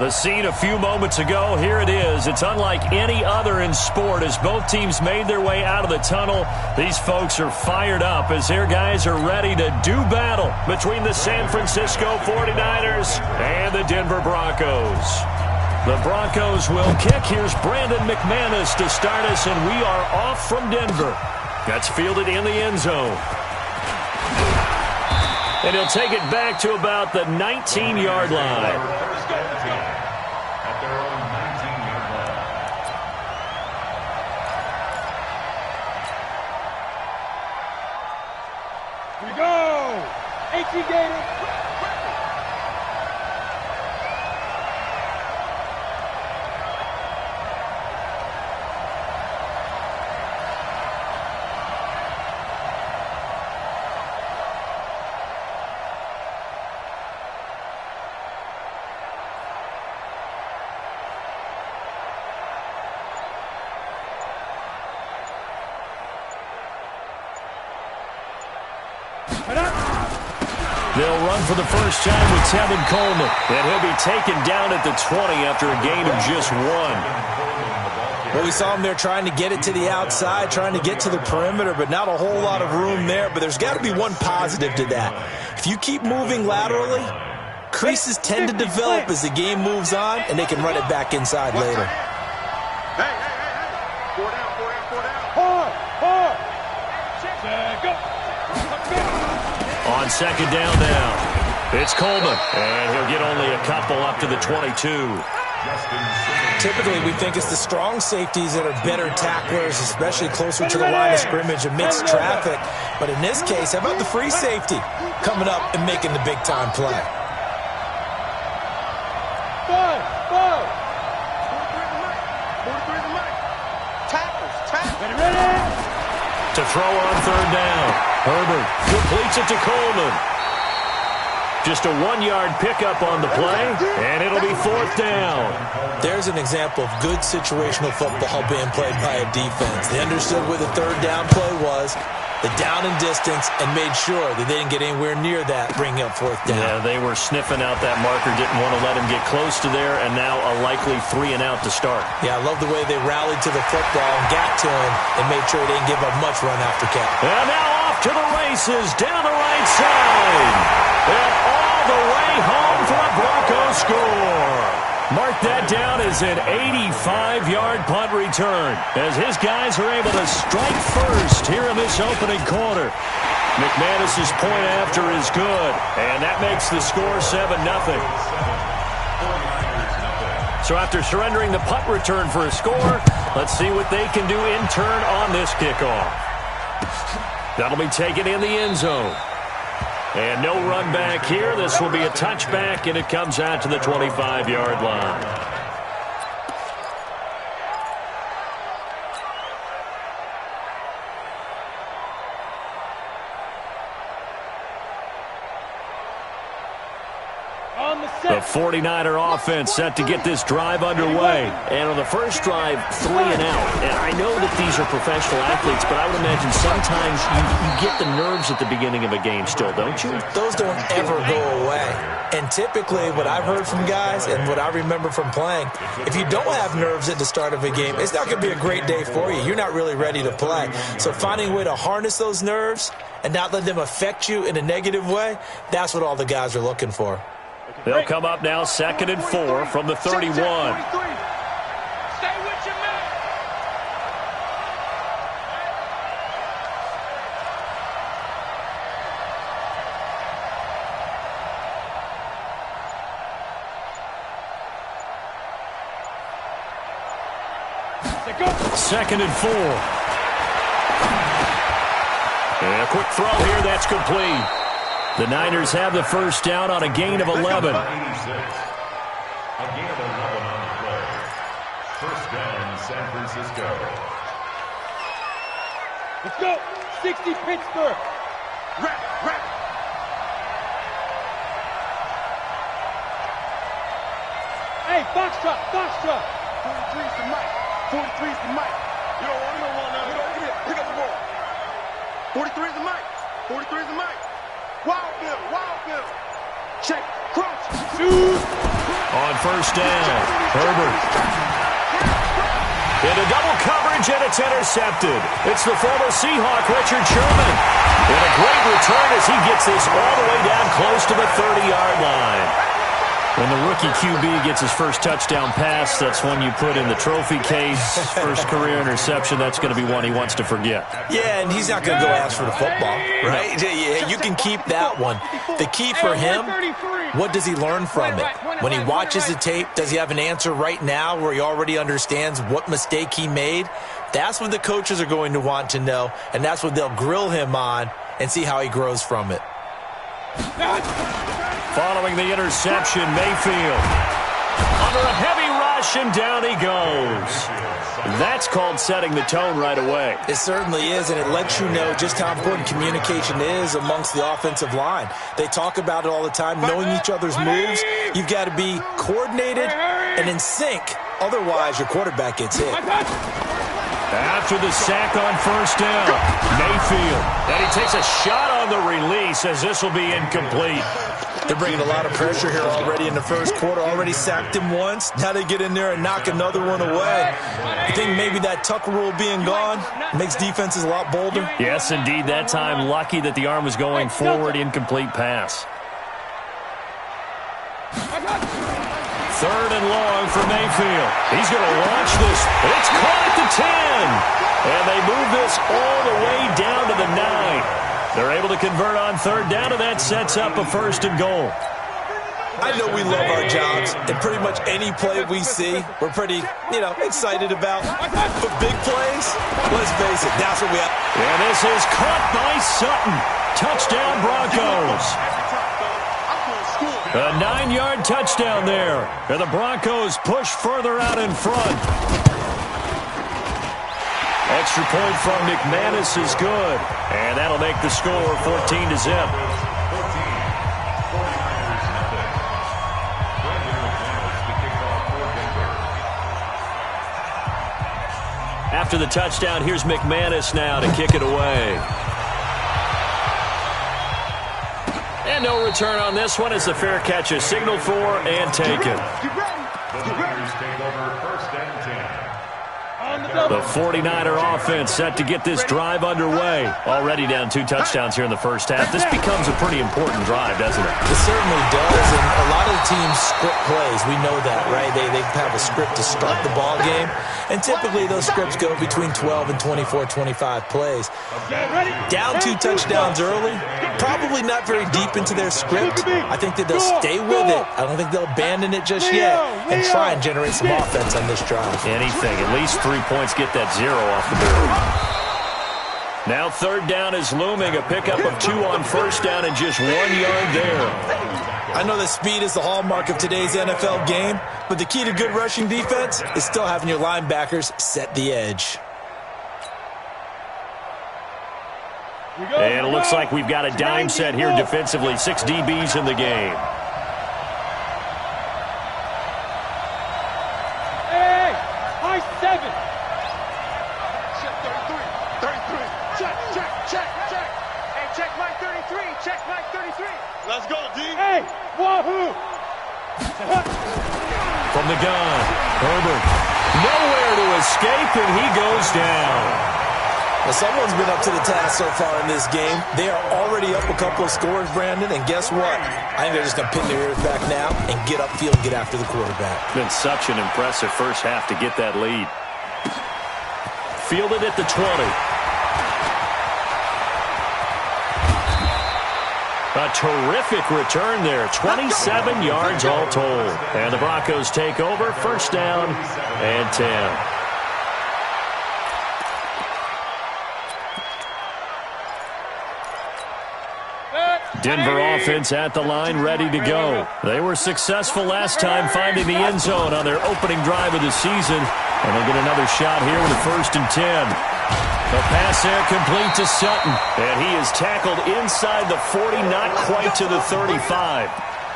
The scene a few moments ago, here it is. It's unlike any other in sport as both teams made their way out of the tunnel. These folks are fired up as their guys are ready to do battle between the San Francisco 49ers and the Denver Broncos. The Broncos will kick. Here's Brandon McManus to start us, and we are off from Denver. That's fielded in the end zone. And he'll take it back to about the 19-yard line. Here we go! 18 Gators! They'll run for the first time with Tevin Coleman, and he'll be taken down at the 20 after a gain of just 1. Well, we saw him there trying to get it to the outside, trying to get to the perimeter, but not a whole lot of room there. But there's got to be one positive to that. If you keep moving laterally, creases tend to develop as the game moves on, and they can run it back inside later. Hey! 4 down. Hard. Go. On second down now, it's Coleman, and he'll get only a couple up to the 22. Typically, we think it's the strong safeties that are better tacklers, especially closer to the line of scrimmage amidst traffic. But in this case, how about the free safety coming up and making the big-time play? Five. 43 the mic. Tackles. Ready. To throw on third down, Herbert completes it to Coleman. Just a 1-yard pickup on the play, and it'll be 4th down. There's an example of good situational football being played by a defense. They understood where the third down play was, the down and distance, and made sure that they didn't get anywhere near that, bringing up 4th down. Yeah, they were sniffing out that marker, didn't want to let him get close to there, and now a likely 3 and out to start. Yeah, I love the way they rallied to the football and got to him and made sure they didn't give up much run after catch. And now off to the races, down the right side. And all the way home for a Broncos score. Mark that down as an 85-yard punt return as his guys are able to strike first here in this opening quarter. McManus's point after is good, and that makes the score 7-0. So after surrendering the punt return for a score, let's see what they can do in turn on this kickoff. That'll be taken in the end zone. And no run back here. This will be a touchback, and it comes out to the 25-yard line. The 49er offense set to get this drive underway. And on the first drive, 3 and out. And I know that these are professional athletes, but I would imagine sometimes you get the nerves at the beginning of a game still, don't you? Those don't ever go away. And typically what I've heard from guys and what I remember from playing, if you don't have nerves at the start of a game, it's not going to be a great day for you. You're not really ready to play. So finding a way to harness those nerves and not let them affect you in a negative way, that's what all the guys are looking for. They'll come up now 2nd and 4 from the 31. Stay with your man. Second and 4. And a quick throw here, that's complete. The Niners have the first down on a gain of 11. A gain of 11 on the play. First down, San Francisco. Let's go. 60 Pittsburgh. Rap. Hey, Foxtrot. 43's the mic. 43's the mic. You don't want now. Pick up the ball. 43's the mic. 43's the mic. Wild Bill. Check. Crunch. Shoot. On first down, Herbert. Into double coverage, and it's intercepted. It's the former Seahawk, Richard Sherman. And a great return as he gets this all the way down close to the 30-yard line. When the rookie QB gets his first touchdown pass, that's one you put in the trophy case. First career interception, that's going to be one he wants to forget. Yeah, and he's not going to go ask for the football, right? Yeah, you can keep that one. The key for him, what does he learn from it? When he watches the tape, does he have an answer right now where he already understands what mistake he made? That's what the coaches are going to want to know, and that's what they'll grill him on and see how he grows from it. Following the interception, Mayfield. Under a heavy rush, and down he goes. That's called setting the tone right away. It certainly is, and it lets you know just how important communication is amongst the offensive line. They talk about it all the time, knowing each other's moves. You've got to be coordinated and in sync. Otherwise, your quarterback gets hit. After the sack on first down, Mayfield. And he takes a shot on the release as this will be incomplete. They're bringing a lot of pressure here already in the first quarter. Already sacked him once. Now they get in there and knock another one away. I think maybe that tuck rule being gone makes defenses a lot bolder. Yes, indeed. That time, lucky that the arm was going forward. Incomplete pass. Third and long for Mayfield. He's going to launch this. It's caught at the 10. And they move this all the way down to the 9. They're able to convert on third down, and that sets up a first and goal. I know we love our jobs, and pretty much any play we see, we're pretty, excited about. But big plays, let's face it, that's what we have. And this is caught by Sutton. Touchdown, Broncos. A 9-yard touchdown there. And the Broncos push further out in front. Extra point from McManus is good. And that'll make the score 14-0. After the touchdown, here's McManus now to kick it away. And no return on this one as the fair catch is signaled for and taken. The 49er offense set to get this drive underway. Already down 2 touchdowns here in the first half. This becomes a pretty important drive, doesn't it? It certainly does, and a lot of the teams script plays. We know that, right? They have a script to start the ball game, and typically those scripts go between 12 and 24, 25 plays. Down 2 touchdowns early, probably not very deep into their script. I think that they'll stay with it. I don't think they'll abandon it just yet and try and generate some offense on this drive. Anything, at least 3 points, get that 0 off the board. Now third down is looming, a pickup of 2 on first down and just 1 yard there. I know that speed is the hallmark of today's NFL game, but the key to good rushing defense is still having your linebackers set the edge. And it looks like we've got a dime set here defensively. 6 DBs in the game. Hey, high 7. Check 33. 33. Check. Hey, check my 33. Check my 33. Let's go, D. Hey, wahoo. From the gun, Herbert. Nowhere to escape, and he goes down. Well, someone's been up to the task so far in this game. They are already up a couple of scores, Brandon, and guess what? I think they're just going to pin their ears back now and get upfield and get after the quarterback. Been such an impressive first half to get that lead. Fielded at the 20. A terrific return there. 27 yards all told. And the Broncos take over. First down and 10. Denver offense at the line, ready to go. They were successful last time finding the end zone on their opening drive of the season. And they'll get another shot here with a first and 10. The pass there complete to Sutton. And he is tackled inside the 40, not quite to the 35.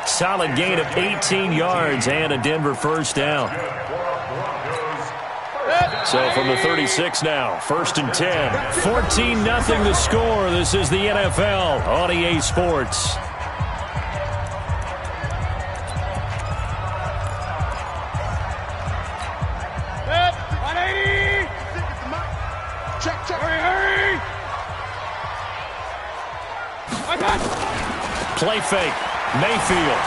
Solid gain of 18 yards and a Denver first down. So from the 36 now, first and 10. 14-0 the score. This is the NFL on EA Sports. check, check. Hurry! Play fake. Mayfield.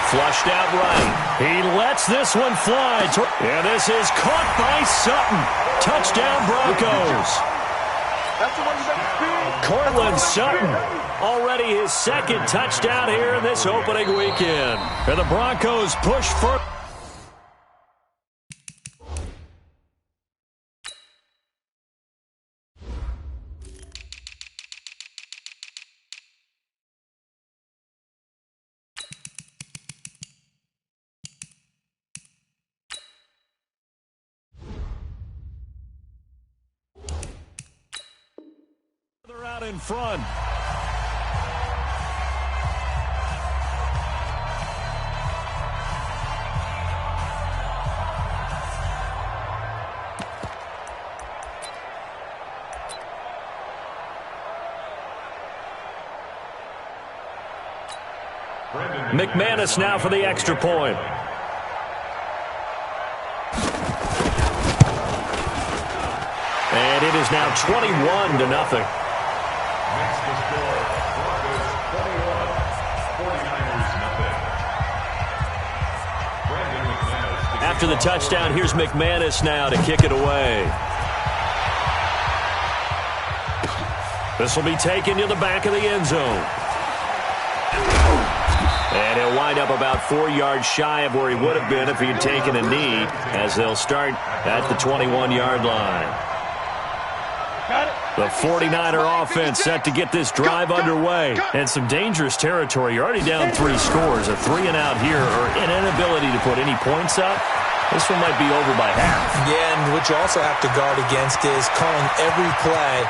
Flushed out right. He lets this one fly. And this is caught by Sutton. Touchdown, Broncos. That's the one you got to Cortland Sutton. Already his second touchdown here in this opening weekend. And the Broncos push for... They're out in front. McManus now for the extra point. And it is now 21-0. Next to score, Broncos 21, 49ers nothing. After the touchdown, here's McManus now to kick it away. This will be taken to the back of the end zone. And he'll wind up about 4 yards shy of where he would have been if he had taken a knee, as they'll start at the 21-yard line. The 49er offense set to get this drive underway. And some dangerous territory. You're already down 3 scores. A 3-and-out here, or an inability to put any points up. This one might be over by half. Yeah, and what you also have to guard against is calling every play.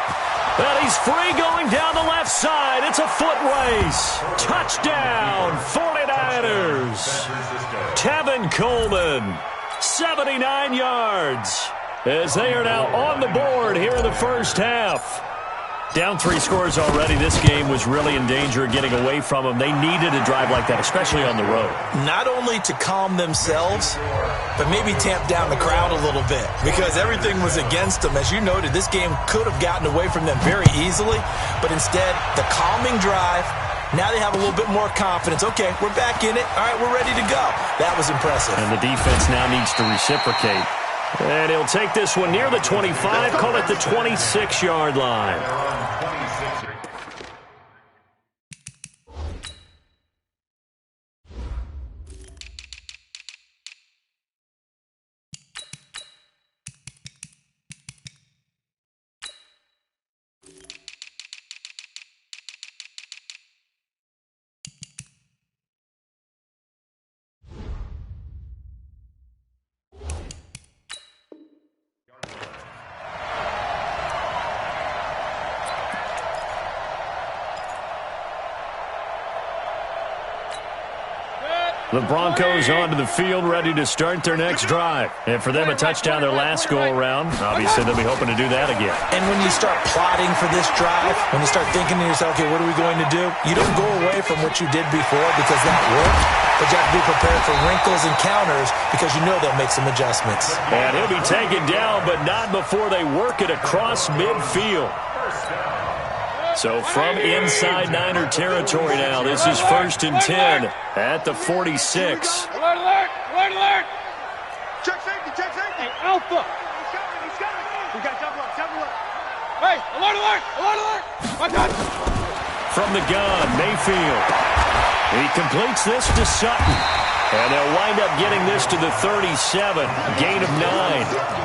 And he's free going down the left side. It's a foot race. Touchdown, 49ers. Tevin Coleman, 79 yards. As they are now on the board here in the first half. Down 3 scores already. This game was really in danger of getting away from them. They needed a drive like that, especially on the road. Not only to calm themselves, but maybe tamp down the crowd a little bit, because everything was against them. As you noted, this game could have gotten away from them very easily, but instead, the calming drive, now they have a little bit more confidence. Okay, we're back in it. All right, we're ready to go. That was impressive. And the defense now needs to reciprocate. And he'll take this one near the 25, call it the 26-yard line. The Broncos onto the field, ready to start their next drive. And for them, a touchdown their last go-around. Obviously, they'll be hoping to do that again. And when you start plotting for this drive, when you start thinking to yourself, okay, what are we going to do? You don't go away from what you did before because that worked, but you have to be prepared for wrinkles and counters because you know they'll make some adjustments. And he'll be taken down, but not before they work it across midfield. So from inside Niner territory now, this is 1st and 10 at the 46. Alert, alert! Alert, alert! Check safety, check safety! Hey, Alpha! He's coming! We got double up. Hey, alert, alert! Alert, alert! My God! From the gun, Mayfield. He completes this to Sutton. And they'll wind up getting this to the 37, gain of 9.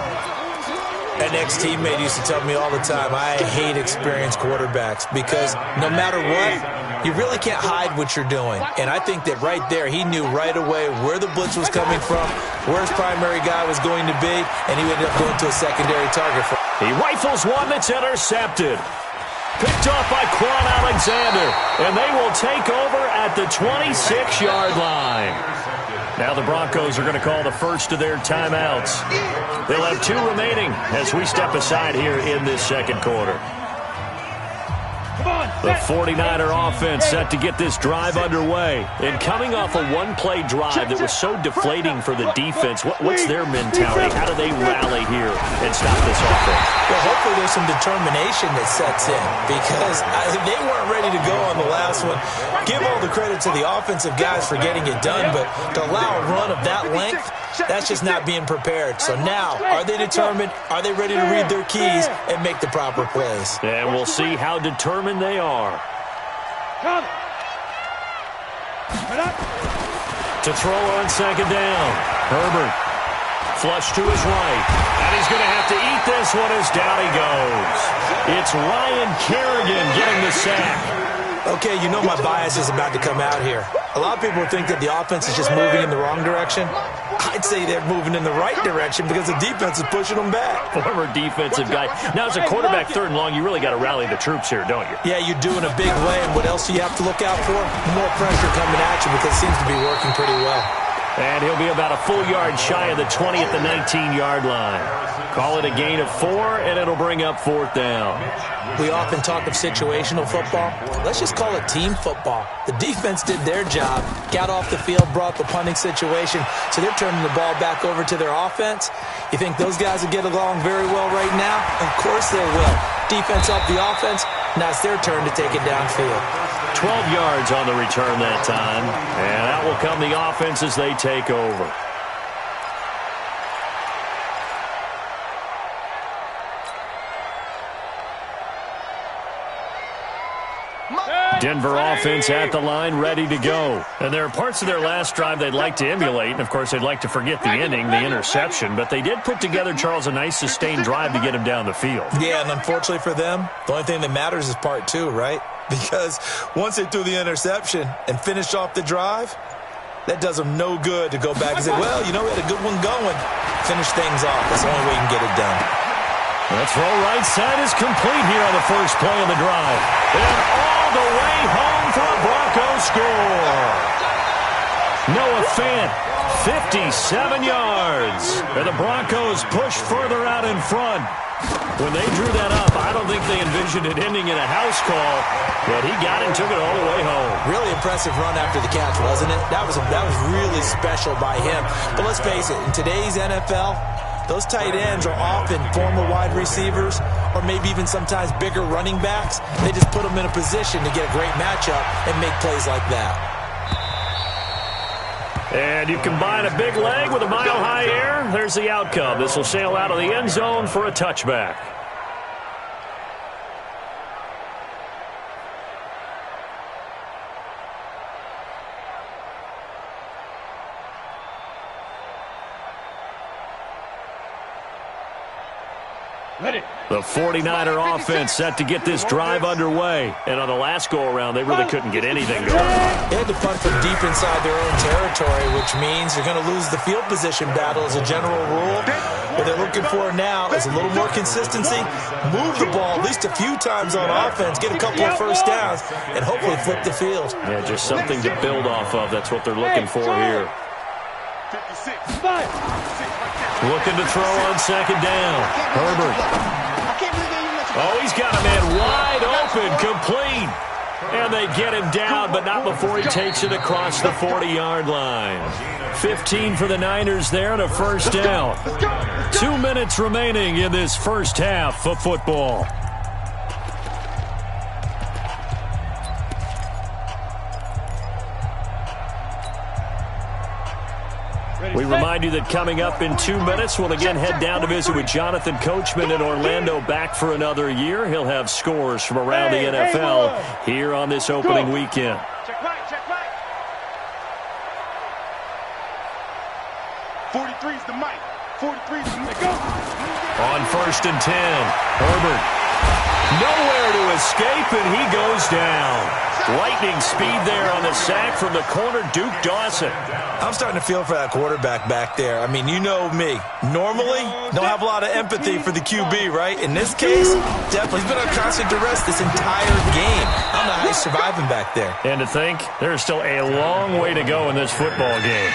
An ex-teammate used to tell me all the time, I hate experienced quarterbacks because no matter what, you really can't hide what you're doing. And I think that right there, he knew right away where the blitz was coming from, where his primary guy was going to be, and he ended up going to a secondary target. He rifles one that's intercepted. Picked off by Quan Alexander, and they will take over at the 26-yard line. Now the Broncos are going to call the first of their timeouts. They'll have 2 remaining as we step aside here in this second quarter. Come on! The 49er offense set to get this drive underway. And coming off a one-play drive that was so deflating for the defense, what's their mentality? How do they rally here and stop this offense? Well, hopefully there's some determination that sets in because they weren't ready to go on the last one. Give all the credit to the offensive guys for getting it done, but to allow a run of that length, that's just not being prepared. So now, are they determined? Are they ready to read their keys and make the proper plays? And we'll see how determined they are. To throw on second down. Herbert. Flush to his right. And he's going to have to eat this one as down he goes. It's Ryan Kerrigan getting the sack. Okay, you know my bias is about to come out here. A lot of people think that the offense is just moving in the wrong direction. I'd say they're moving in the right direction because the defense is pushing them back. Former defensive guy. Now, as a quarterback, third and long, you really got to rally the troops here, don't you? Yeah, you do in a big way. And what else do you have to look out for? More pressure coming at you because it seems to be working pretty well. And he'll be about a full yard shy of the 20 at the 19-yard line. Call it a gain of 4, and it'll bring up fourth down. We often talk of situational football. Let's just call it team football. The defense did their job, got off the field, brought the punting situation, so they're turning the ball back over to their offense. You think those guys will get along very well right now? Of course they will. Defense up the offense. Now it's their turn to take it downfield. 12 yards on the return that time. And out will come the offense as they take over. Denver offense at the line, ready to go. And there are parts of their last drive they'd like to emulate. And, of course, they'd like to forget the ending, the interception. But they did put together, Charles, a nice sustained drive to get him down the field. Yeah, and unfortunately for them, the only thing that matters is part 2, right? Because once they threw the interception and finished off the drive, that does them no good to go back and say, well, you know, we had a good one going. Finish things off. That's the only way you can get it done. The throw right side is complete here on the first play of the drive. And all the way home for a Broncos score. Noah Fant, 57 yards. And the Broncos push further out in front. When they drew that up, I don't think they envisioned it ending in a house call, but he got it and took it all the way home. Really impressive run after the catch, wasn't it? That was really special by him. But let's face it, in today's NFL, those tight ends are often former wide receivers or maybe even sometimes bigger running backs. They just put them in a position to get a great matchup and make plays like that. And you combine a big leg with a mile-high air. There's the outcome. This will sail out of the end zone for a touchback. The 49er offense set to get this drive underway. And on the last go-around, they really couldn't get anything going. They had to punt from deep inside their own territory, which means they're going to lose the field position battle as a general rule. What they're looking for now is a little more consistency, move the ball at least a few times on offense, get a couple of first downs, and hopefully flip the field. Yeah, just something to build off of. That's what they're looking for here. Looking to throw on second down. Herbert. Oh, he's got a man wide open, complete. And they get him down, but not before he takes it across the 40-yard line. 15 for the Niners there and a first down. 2 minutes remaining in this first half of football. We remind you that coming up in 2 minutes, we'll again head down to visit with Jonathan Coachman in Orlando, back for another year. He'll have scores from around the NFL here on this opening weekend. Check right, check right. 43's the mic. 43's the mic. Go. On first and 10, Herbert. Nowhere to escape, and he goes down. Lightning speed there on the sack from the corner, Duke Dawson. I'm starting to feel for that quarterback back there. I mean, you know me. Normally, don't have a lot of empathy for the QB, right? In this case, definitely. He's been on constant duress this entire game. I don't know how he's surviving back there. And to think, there's still a long way to go in this football game.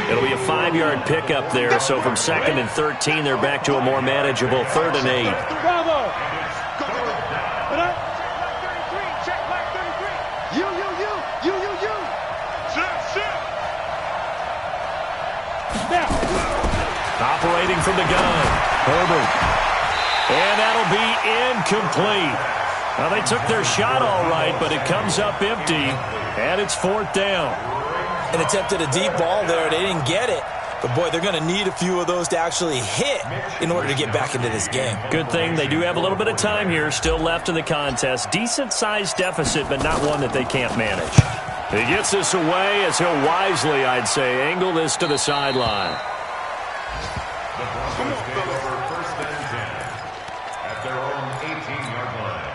It'll be a 5-yard pickup there, so from 2nd and 13, they're back to a more manageable 3rd and 8. Bravo. Operating from the gun. Herbert. And that'll be incomplete. Now, they took their shot all right, but it comes up empty, and it's 4th down. And attempted a deep ball there. They didn't get it. But, boy, they're going to need a few of those to actually hit in order to get back into this game. Good thing they do have a little bit of time here still left in the contest. Decent-sized deficit, but not one that they can't manage. He gets this away as he'll wisely, I'd say, angle this to the sideline. The Broncos take over 1st and 10 at their own 18-yard line.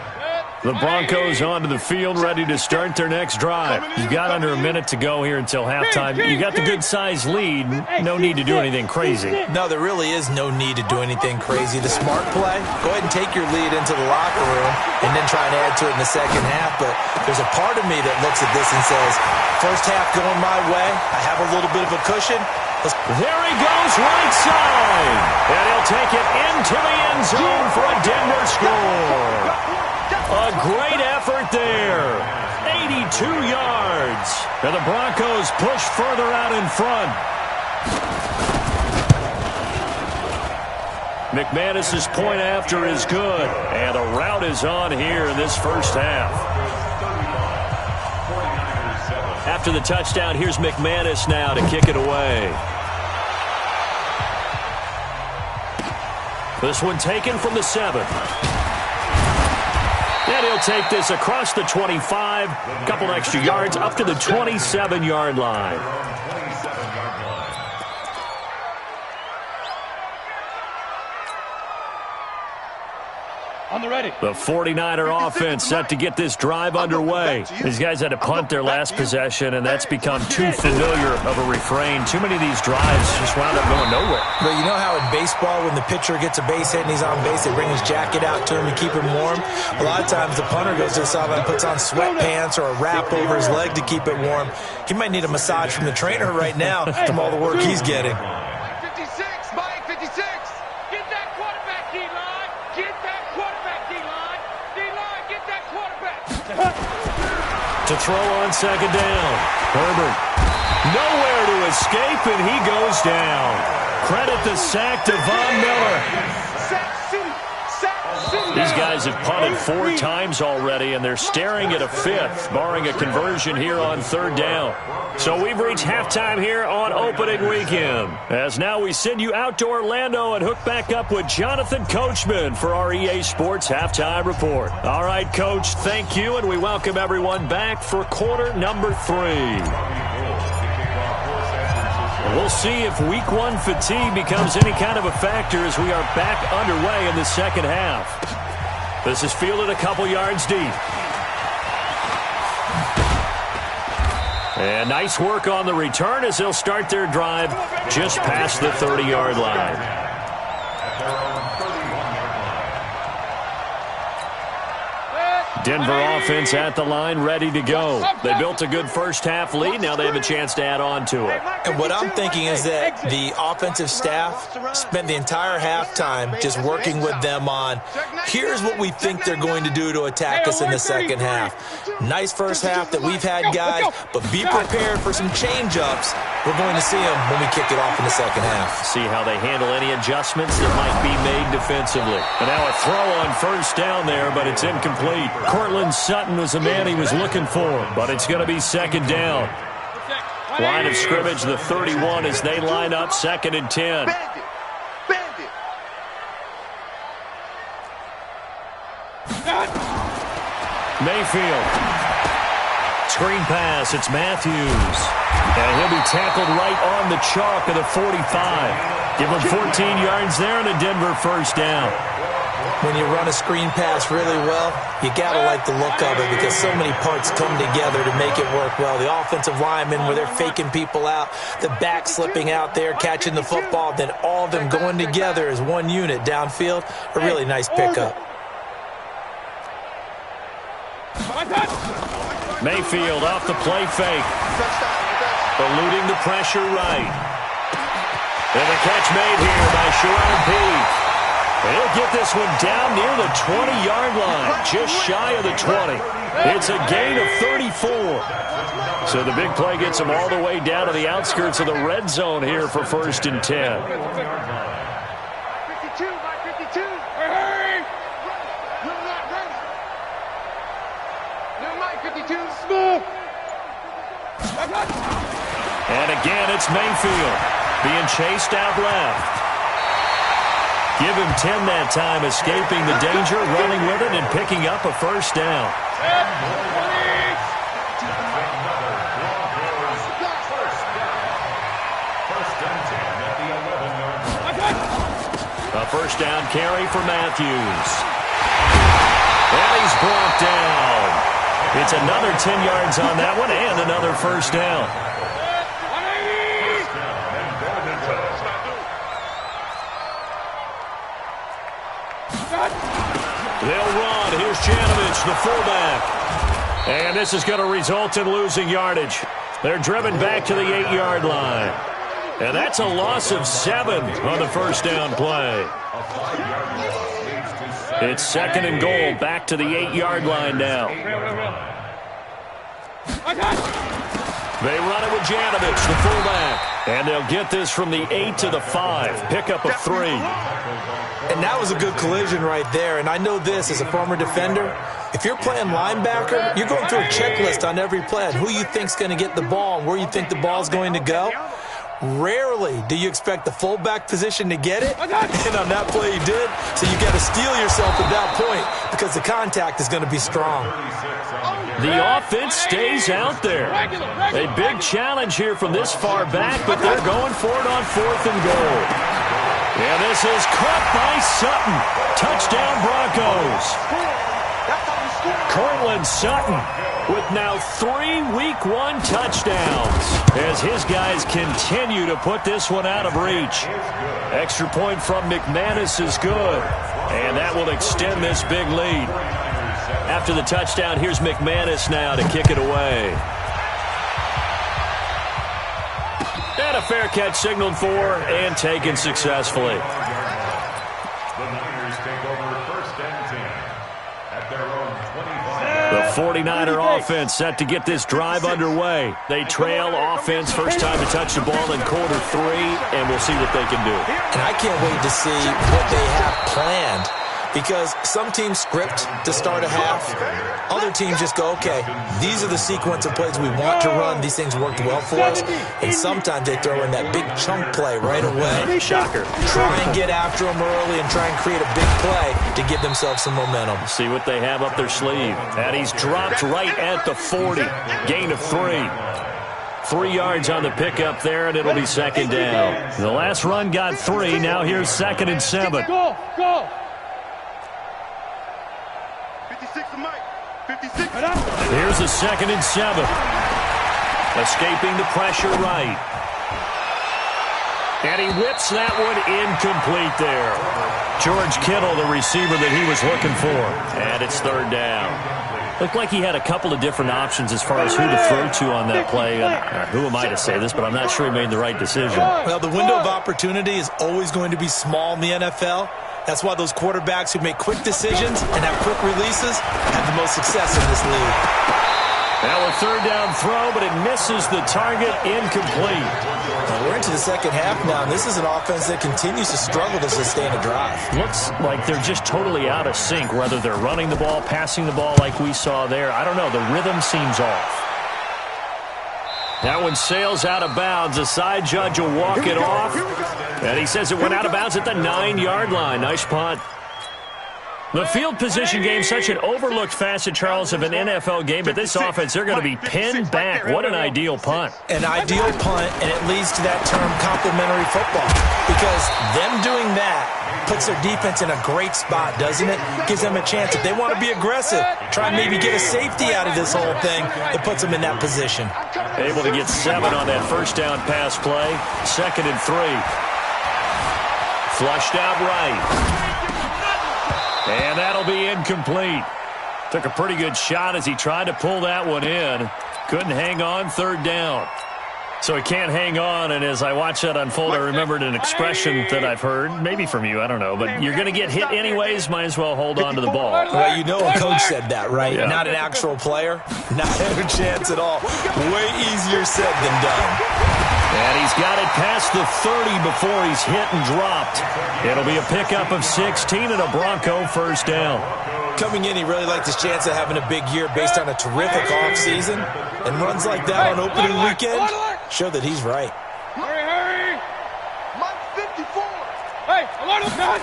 The Broncos onto the field, ready to start their next drive. You've got under a minute to go here until halftime. You got the good-sized lead. No need to do anything crazy. No, there really is no need to do anything crazy. The smart play, go ahead and take your lead into the locker room and then try and add to it in the second half. But there's a part of me that looks at this and says, first half going my way, I have a little bit of a cushion. There he goes, right side. And he'll take it into the end zone for a Denver score. A great effort there. 82 yards. And the Broncos push further out in front. McManus's point after is good. And a rout is on here in this first half. After the touchdown, here's McManus now to kick it away. This one taken from the 7. And he'll take this across the 25, a couple extra yards up to the 27-yard line. On the ready. The 49er offense set to get this drive underway. These guys had to punt their last possession, and that's become too familiar of a refrain. Too many of these drives just wound up going nowhere. But you know how in baseball, when the pitcher gets a base hit and he's on base, they bring his jacket out to him to keep him warm? A lot of times the punter goes to the sideline and puts on sweatpants or a wrap over his leg to keep it warm. He might need a massage from the trainer right now from all the work he's getting. To throw on second down. Herbert. Nowhere to escape, and he goes down. Credit the sack to Von Miller. These guys have punted 4 times already, and they're staring at a 5th, barring a conversion here on 3rd down. So we've reached halftime here on opening weekend. As now we send you out to Orlando and hook back up with Jonathan Coachman for our EA Sports Halftime Report. All right, Coach, thank you, and we welcome everyone back for quarter number 3. We'll see if week 1 fatigue becomes any kind of a factor as we are back underway in the second half. This is fielded a couple yards deep. And nice work on the return as they'll start their drive just past the 30-yard line. Denver offense at the line, ready to go. They built a good first half lead. Now they have a chance to add on to it. And what I'm thinking is that the offensive staff spent the entire halftime just working with them on, here's what we think they're going to do to attack us in the second half. Nice first half that we've had, guys, but be prepared for some change-ups. We're going to see them when we kick it off in the second half. See how they handle any adjustments that might be made defensively. And now a throw on first down there, but it's incomplete. Cortland Sutton was the man he was looking for, but it's going to be second down. Line of scrimmage, the 31 as they line up, 2nd and 10. Mayfield. Screen pass, it's Matthews. And he'll be tackled right on the chalk of the 45. Give him 14 yards there and a Denver first down. When you run a screen pass really well, you got to like the look of it because so many parts come together to make it work well. The offensive linemen, where they're faking people out, the back slipping out there, catching the football, then all of them going together as one unit downfield. A really nice pickup. Mayfield off the play fake. Eluding the pressure right. And the catch made here by Sharon Peake. He'll get this one down near the 20-yard line, just shy of the 20. It's a gain of 34. So the big play gets him all the way down to the outskirts of the red zone here for 1st and 10. 52, Mike 52. Hey! You're not ready. No, Mike 52. Smooth. And again, it's Mayfield being chased out left. Give him 10 that time, escaping the danger, running with it, and picking up a 1st down. A 1st down carry for Matthews. And he's brought down. It's another 10 yards on that one and another 1st down. They'll run. Here's Janovich, the fullback. And this is going to result in losing yardage. They're driven back to the 8-yard line. And that's a loss of 7 on the 1st down play. It's 2nd and goal, back to the 8-yard line now. They run it with Janovich, the fullback. And they'll get this from the 8 to the 5. Pickup of 3. And that was a good collision right there. And I know this as a former defender. If you're playing linebacker, you're going through a checklist on every play on who you think's going to get the ball and where you think the ball's going to go. Rarely do you expect the fullback position to get it. And on that play he did. So you got to steel yourself at that point because the contact is going to be strong. The offense stays out there. A big challenge here from this far back, but they're going for it on 4th and goal. And this is caught by Sutton. Touchdown Broncos. Cortland Sutton with now 3 Week 1 touchdowns as his guys continue to put this one out of reach. Extra point from McManus is good, and that will extend this big lead. After the touchdown, here's McManus now to kick it away. And a fair catch signaled for and taken successfully. The Niners take over 1st and 10 at their own 25. The 49er offense set to get this drive underway. They trail offense, first time to touch the ball in quarter 3, and we'll see what they can do. And I can't wait to see what they have planned. Because some teams script to start a half. Other teams just go, okay, these are the sequence of plays we want to run. These things worked well for us. And sometimes they throw in that big chunk play right away. Shocker. Try and get after them early and try and create a big play to give themselves some momentum. See what they have up their sleeve. And he's dropped right at the 40. Gain of 3. 3 yards on the pickup there, and it'll be 2nd down. The last run got 3. Now here's 2nd and 7. Go, go. 56 to Mike. 56. Here's a 2nd and 7. Escaping the pressure right. And he whips that one incomplete there. George Kittle, the receiver that he was looking for. And it's 3rd down. Looked like he had a couple of different options as far as who to throw to on that play. Who am I to say this, but I'm not sure he made the right decision. Well, the window of opportunity is always going to be small in the NFL. That's why those quarterbacks who make quick decisions and have quick releases have the most success in this league. Now a 3rd down throw, but it misses the target, incomplete. Now we're into the 2nd half now, and this is an offense that continues to struggle to sustain a drive. Looks like they're just totally out of sync, whether they're running the ball, passing the ball like we saw there. I don't know. The rhythm seems off. That one sails out of bounds. The side judge will walk it off. And he says it went out of bounds at the 9-yard line. Nice punt. The field position game, such an overlooked facet, Charles, of an NFL game. But this offense, they're going to be pinned back. What an ideal punt. An ideal punt, and it leads to that term complementary football. Because them doing that puts their defense in a great spot, doesn't it? Gives them a chance. If they want to be aggressive, try and maybe get a safety out of this whole thing, it puts them in that position. Able to get 7 on that 1st down pass play. 2nd and 3. Flushed out right. And that'll be incomplete. Took a pretty good shot as he tried to pull that one in. Couldn't hang on. 3rd down. So he can't hang on, and as I watch that unfold, I remembered an expression that I've heard, maybe from you, I don't know, but you're going to get hit anyways, might as well hold on to the ball. Well, you know a coach said that, right? Yeah. Not an actual player. Not a chance at all. Way easier said than done. And he's got it past the 30 before he's hit and dropped. It'll be a pickup of 16 and a Bronco first down. Coming in, he really liked his chance of having a big year based on a terrific offseason. And runs like that on opening weekend show that he's right. Hurry! Mike 54! Hey, alert!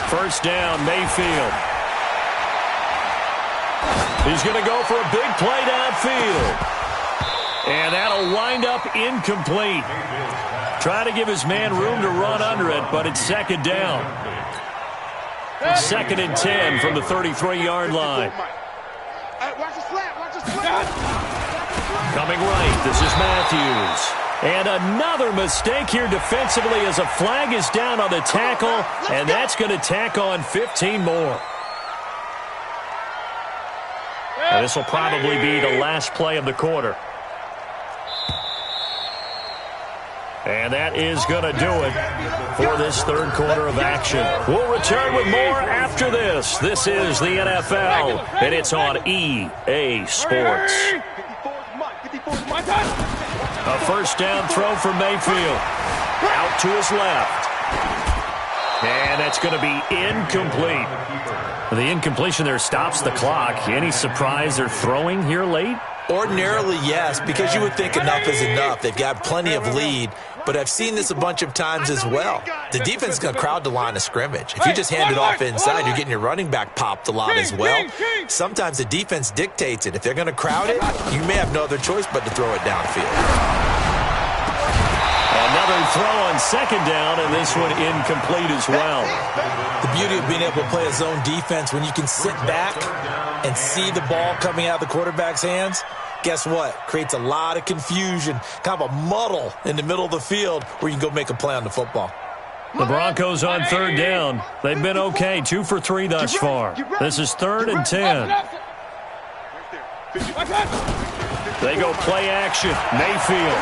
First down, Mayfield. He's going to go for a big play downfield. And that'll wind up incomplete. Try to give his man room to run under it, but it's second down. Second and 10 from the 33-yard line. Watch the slant, watch the slant! Coming right, this is Matthews. And another mistake here defensively as a flag is down on the tackle, and that's going to tack on 15 more. And this will probably be the last play of the quarter. And that is going to do it for this third quarter of action. We'll return with more after this. This is the NFL, and it's on EA Sports. A first down throw for Mayfield. Out to his left. And that's going to be incomplete. The incompletion there stops the clock. Any surprise they're throwing here late? Ordinarily, yes, because you would think enough is enough. They've got plenty of lead, but I've seen this a bunch of times as well. The defense is going to crowd the line of scrimmage. If you just hand it off inside, you're getting your running back popped a lot as well. Sometimes the defense dictates it. If they're going to crowd it, you may have no other choice but to throw it downfield. Another throw on second down, and this one incomplete as well. The beauty of being able to play a zone defense when you can sit back and see the ball coming out of the quarterback's hands, guess what? Creates a lot of confusion, kind of a muddle in the middle of the field where you can go make a play on the football. The Broncos on third down. They've been okay, 2 for 3 thus far. This is 3rd and 10. They go play action. Mayfield.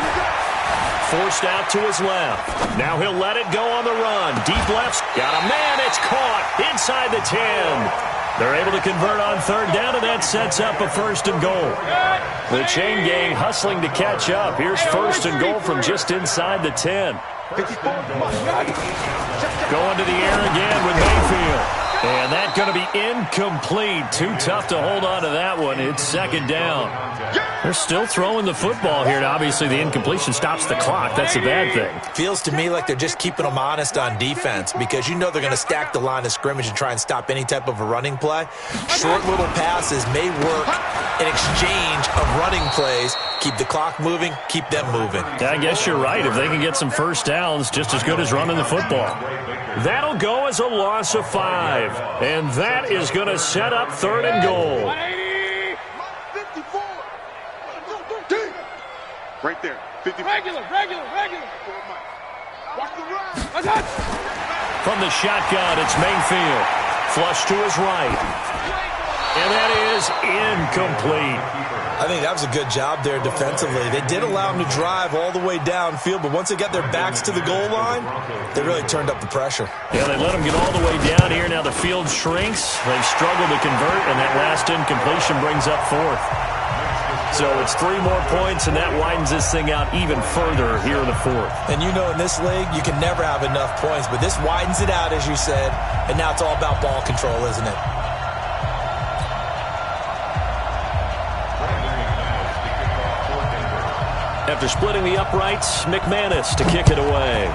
Forced out to his left. Now he'll let it go on the run. Deep left. Got a man. It's caught inside the 10. They're able to convert on third down, and that sets up a first and goal. The chain gang hustling to catch up. Here's first and goal from just inside the 10. Going to the air again with Mayfield. And that's going to be incomplete. Too tough to hold on to that one. It's second down. They're still throwing the football here, and obviously the incompletion stops the clock. That's a bad thing. Feels to me like they're just keeping them honest on defense because you know they're going to stack the line of scrimmage and try and stop any type of a running play. Short little passes may work in exchange of running plays. Keep the clock moving, keep them moving. Yeah, I guess you're right. If they can get some first downs, just as good as running the football. That'll go as a loss of 5. And that is going to set up third and goal. Right there. 50. Regular. Watch the run. From the shotgun, it's Mayfield. Flush to his right. And that is incomplete. I think that was a good job there defensively. They did allow them to drive all the way downfield, but once they got their backs to the goal line, they really turned up the pressure. Yeah, they let them get all the way down here. Now the field shrinks. They've struggled to convert, and that last incompletion brings up fourth. So it's 3 more points, and that widens this thing out even further here in the fourth. And you know in this league, you can never have enough points, but this widens it out, as you said, and now it's all about ball control, isn't it? After splitting the uprights, McManus to kick it away.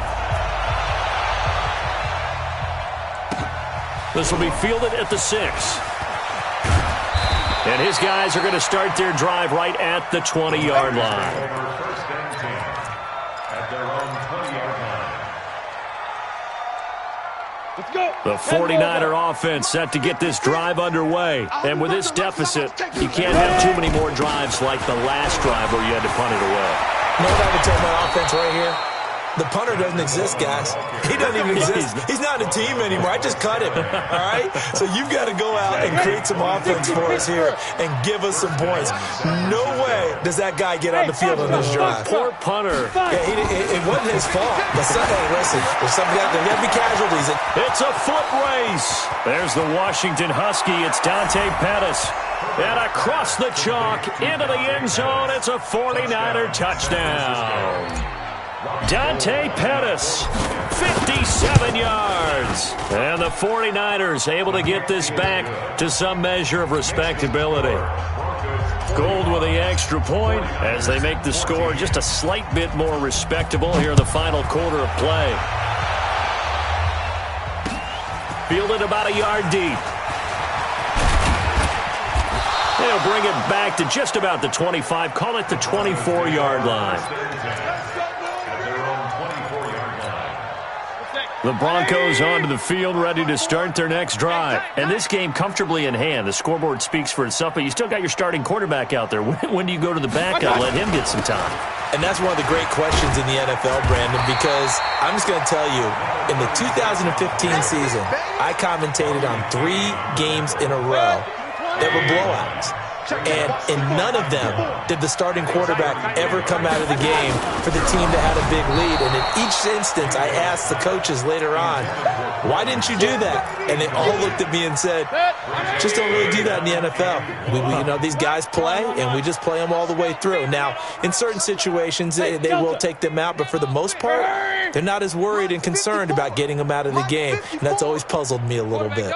This will be fielded at the 6. And his guys are going to start their drive right at the 20-yard line. First and 10 at their own 20-yard line. Let's go. The 49er offense set to get this drive underway. And with this deficit, you can't have too many more drives like the last drive where you had to punt it away. You know what I would tell my offense right here? The punter doesn't exist, guys. He doesn't even exist. He's not a team anymore. I just cut him, all right? So you've got to go out and create some offense for us here and give us some points. No way does that guy get on the field on this drive. Poor punter. Yeah, it wasn't his fault. But listen, there's something out there. There got to be casualties. It's a foot race. There's the Washington Husky. It's Dante Pettis. And across the chalk into the end zone. It's a 49er touchdown. Dante Pettis, 57 yards. And the 49ers able to get this back to some measure of respectability. Gold with the extra point as they make the score just a slight bit more respectable here in the final quarter of play. Fielded about a yard deep. They'll bring it back to just about the 25. Call it the 24-yard line. The Broncos onto the field, ready to start their next drive. And this game comfortably in hand. The scoreboard speaks for itself, but you still got your starting quarterback out there. When do you go to the backup? Let him get some time. And that's one of the great questions in the NFL, Brandon, because I'm just going to tell you, in the 2015 season, I commentated on 3 games in a row that were blowouts. And in none of them did the starting quarterback ever come out of the game for the team that had a big lead. And in each instance, I asked the coaches later on, why didn't you do that? And they all looked at me and said, just don't really do that in the NFL. These guys play, and we just play them all the way through. Now, in certain situations, they will take them out, but for the most part, they're not as worried and concerned about getting them out of the game. And that's always puzzled me a little bit.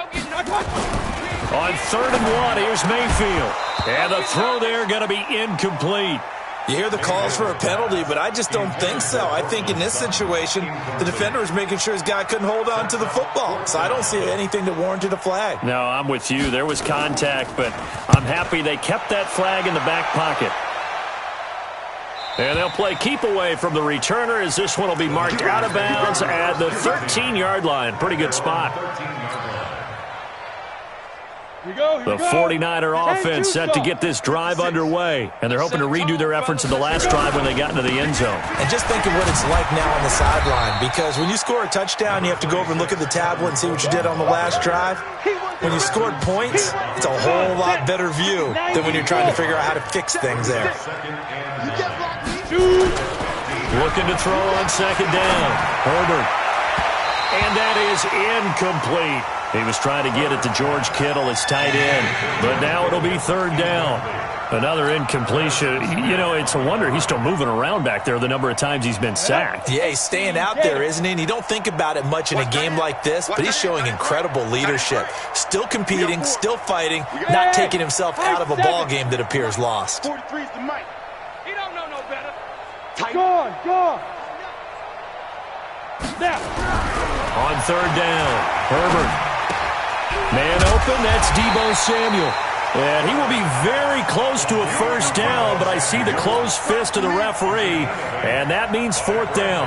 On 3rd and 1, here's Mayfield. And the throw there going to be incomplete. You hear the calls for a penalty, but I just don't think so. I think in this situation, the defender is making sure his guy couldn't hold on to the football. So I don't see anything that warranted a flag. No, I'm with you. There was contact, but I'm happy they kept that flag in the back pocket. And they'll play keep away from the returner as this one will be marked out of bounds at the 13-yard line. Pretty good spot. The 49er offense set to get this drive underway, and they're hoping to redo their efforts in the last drive when they got into the end zone. And just think of what it's like now on the sideline, because when you score a touchdown, you have to go over and look at the tablet and see what you did on the last drive. When you scored points, it's a whole lot better view than when you're trying to figure out how to fix things there. Looking to throw on 2nd down. Herbert. And that is incomplete. He was trying to get it to George Kittle, his tight end. But now it'll be 3rd down. Another incompletion. It's a wonder he's still moving around back there the number of times he's been sacked. Yeah, he's staying out there, isn't he? And you don't think about it much in a game like this, but he's showing incredible leadership. Still competing, still fighting, not taking himself out of a ball game that appears lost. 43's the mic. He don't know no better. Go on. Now. On 3rd down, Herbert. Man open, that's Deebo Samuel. And he will be very close to a 1st down, but I see the closed fist of the referee, and that means 4th down.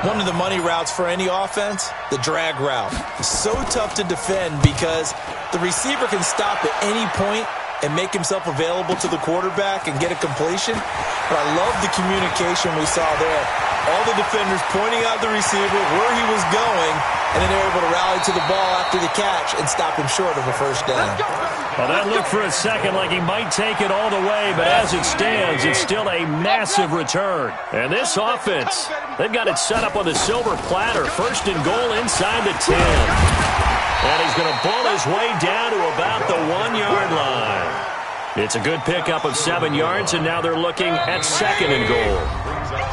One of the money routes for any offense, the drag route. So tough to defend because the receiver can stop at any point and make himself available to the quarterback and get a completion. But I love the communication we saw there. All the defenders pointing out the receiver, where he was going, and then they're able to rally to the ball after the catch and stop him short of a 1st down. Well, that looked for a second like he might take it all the way, but as it stands, it's still a massive return. And this offense, they've got it set up on the silver platter. 1st and goal inside the 10. And he's going to pull his way down to about the 1-yard line. It's a good pickup of 7 yards, and now they're looking at 2nd and goal.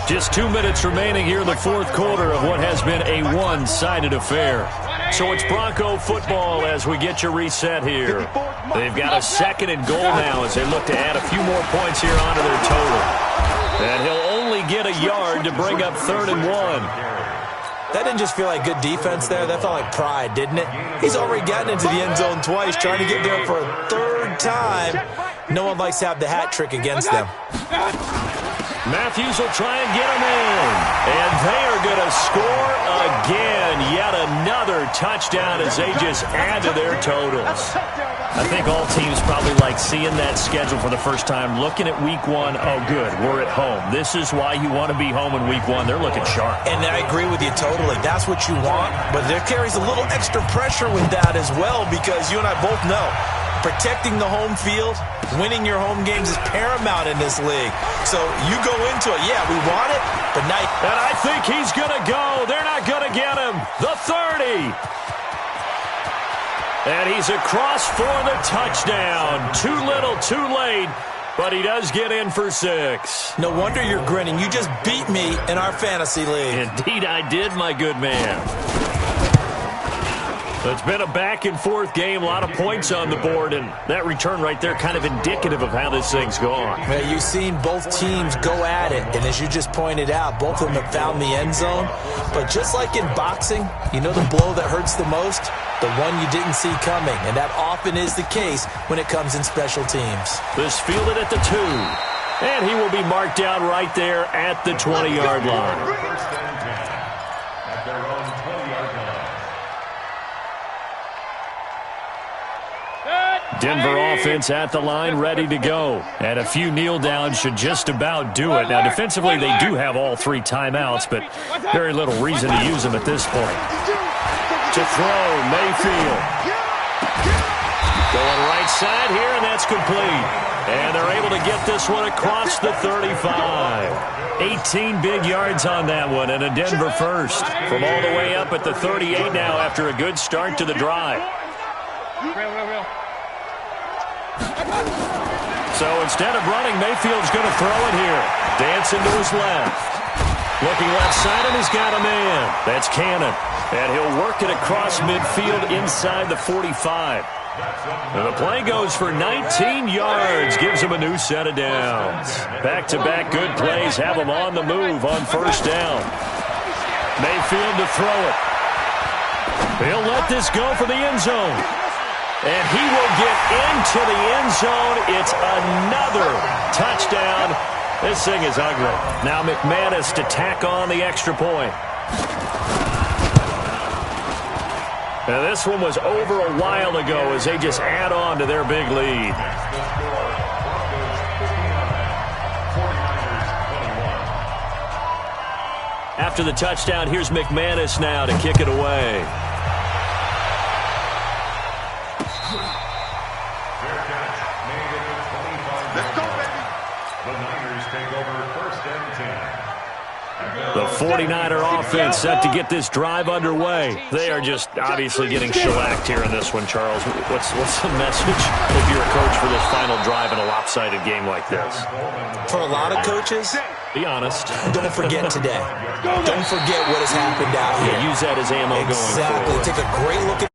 Just 2 minutes remaining here in the 4th quarter of what has been a one-sided affair. So it's Bronco football as we get your reset here. They've got a 2nd and goal now as they look to add a few more points here onto their total. And he'll only get a yard to bring up 3rd and 1. That didn't just feel like good defense there. That felt like pride, didn't it? He's already gotten into the end zone twice, trying to get there for a 3rd time. No one likes to have the hat trick against them. Matthews will try and get him in. And they are going to score again. yet another touchdown as they just add to their totals. I think all teams probably like seeing that schedule for the first time, looking at week one. Oh, good, we're at home. This is why you want to be home in week one. They're looking sharp. And I agree with you totally. That's what you want, but there carries a little extra pressure with that as well, because you and I both know protecting the home field, winning your home games is paramount in this league. So you go into it, yeah, we want it, but now... And I think he's going to go. They're not going to get him. The 30. And he's across for the touchdown. Too little, too late, but he does get in for 6. No wonder you're grinning. You just beat me in our fantasy league. Indeed I did, my good man. It's been a back-and-forth game, a lot of points on the board, and that return right there kind of indicative of how this thing's gone. Well, you've seen both teams go at it, and as you just pointed out, both of them have found the end zone. But just like in boxing, you know the blow that hurts the most? The one you didn't see coming, and that often is the case when it comes in special teams. This fielded at the 2, and he will be marked down right there at the 20-yard line. First and 10 at their own 20-yard line. Denver offense at the line, ready to go. And a few kneel downs should just about do it. Now, defensively, they do have all 3 timeouts, but very little reason to use them at this point. To throw, Mayfield. Going right side here, and that's complete. And they're able to get this one across the 35. 18 big yards on that one, and a Denver first. From all the way up at the 38 now after a good start to the drive. So instead of running, Mayfield's going to throw it here. Dancing to his left. Looking left side, and he's got a man. That's Cannon. And he'll work it across midfield inside the 45. And the play goes for 19 yards. Gives him a new set of downs. Back-to-back good plays have him on the move on first down. Mayfield to throw it. He'll let this go for the end zone. And he will get into the end zone. It's another touchdown. This thing is ugly. Now McManus to tack on the extra point. Now this one was over a while ago as they just add on to their big lead. After the touchdown, here's McManus now to kick it away. The 49er offense set to get this drive underway. They are just obviously getting shellacked here in this one, Charles. What's the message if you're a coach for this final drive in a lopsided game like this? For a lot of coaches, be honest. Don't forget today. Don't forget what has happened out here. Use that as ammo going forward. Exactly. Take a great look at